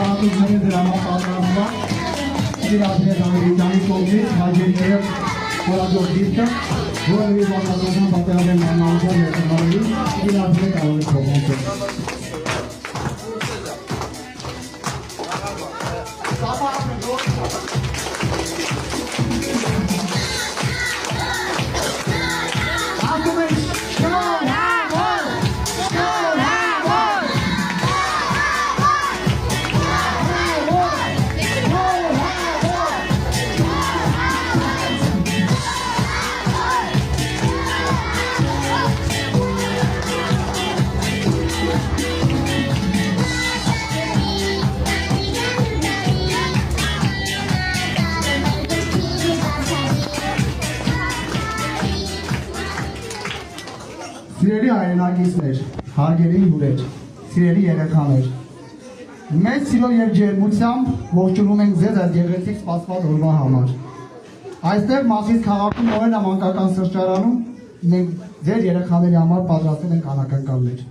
շնորհակալություն դրամապատրաստման իրավիճակի համերգանի կողմից հաջողել խորհրդով դիրքը, որը մի բանական պատերազմ անհանրության ներկայացնելու իրավիճակի կարող է փոխանցել։ Սիրելի հայրենակիցներ, հարգելի հյուրեր, սիրելի երեխաներ, մեծ սիրով և ջերմությամբ ողջունում ենք ձեզ այդ գեղեցիկ սպասված օրվա համար։ Այստեղ Մաշիս քաղաքում Օրենա մանկական սրճարանում մենք ձեր երեխաների համար պատրաստել ենք անակնկալներ։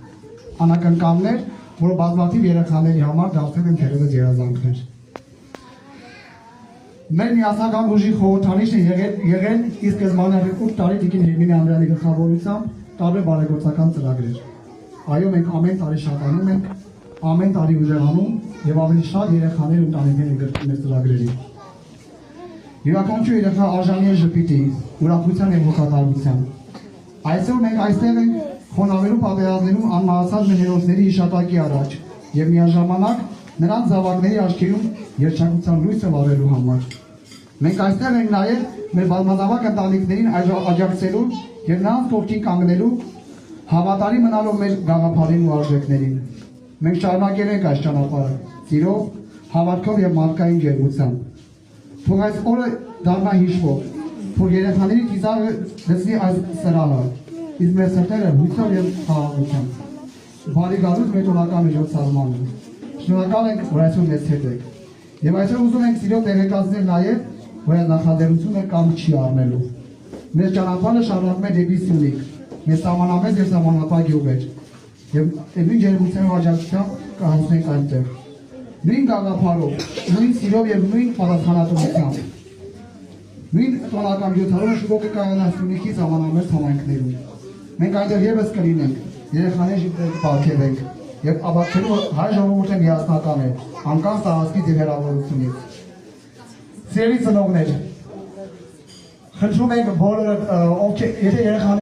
Անակնկալներ, որ բազմաթիվ երեխաների համար դարձել են թերևս երազանքներ։ Մեր միասնական ուժի խորհրդանիշն է եղել ի սկզբանե 8 տարի Տիկին Հերմինե Անդրեյանի գլխավորությամբ տարբեր բարեգործական ծրագրեր։ Այո, մենք ամեն տարի շատանում ենք, ամեն տարի ուժեղանում եւ ավելի շատ երեխաներ ու ընտանիքներ ընդգրկում մեր ծրագրերին։ Յուրաքանչյուր երեխա արժանի է ժպիտի, ուրախության եւ հոգատարության։ Այսօր մենք այստեղ ենք խոնավելու պատերազմներում անմահացած մեր հերոսների հիշատակի առաջ եւ միաժամանակ նրանց զավակների աչքերում երջանկության լույսը վառելու համար։ Մենք այստեղ ենք նաեւ մեր բազմազավակ ընտանիքներին աջակցելու եւ նրանց կողքին կանգնելու հավատարիմ մնալով մեր գաղափարին ու արժեքներին։ Մենք շարունակել ենք այս ճանապարհը սիրով, հավատքով եւ մարդկային ջերմությամբ։ Թող այս օրը դառնա հիշվող, թող երեխաների ծիծաղը լցնի այս սրահը, իսկ մեր սրտերը հույսով եւ խաղաղությամբ։ Բարի գալուց մեր տոնական միջոցառմանը։ Շնորհակալ ենք, որ այսօր մեզ հետ եք։ Եվ այսօր ուզում ենք սիրով տեղեկացնել նաեւ, որ այս նախաձեռնությունը կամ չի առնելու։ Մեր ճանապարհը շարունակում է դեպի Սյունիք, մեր սահմանամետ եւ սահմանապահ գյուղեր, եւ նույն ջերմությամբ աջակցությամբ կհասնենք այնտեղ։ Նույն գաղափարով, նույն սիրով եւ նույն պատասխանատվությամբ։ Նույն տոնական միջոցառումը շուտով կկայանա Սյունիքի սահմանամետ համայնքներում։ Մենք այնտեղ եւս կլինենք, երեխաների պարգևենք եւ ապացուցելու հայ ժողովուրդը միասնական է, անկախ տարածքից եւ հեռավորությունից։ Սիրելի ծնողներ, խնդրում ենք բոլորը, ովքեր եթե երեխաները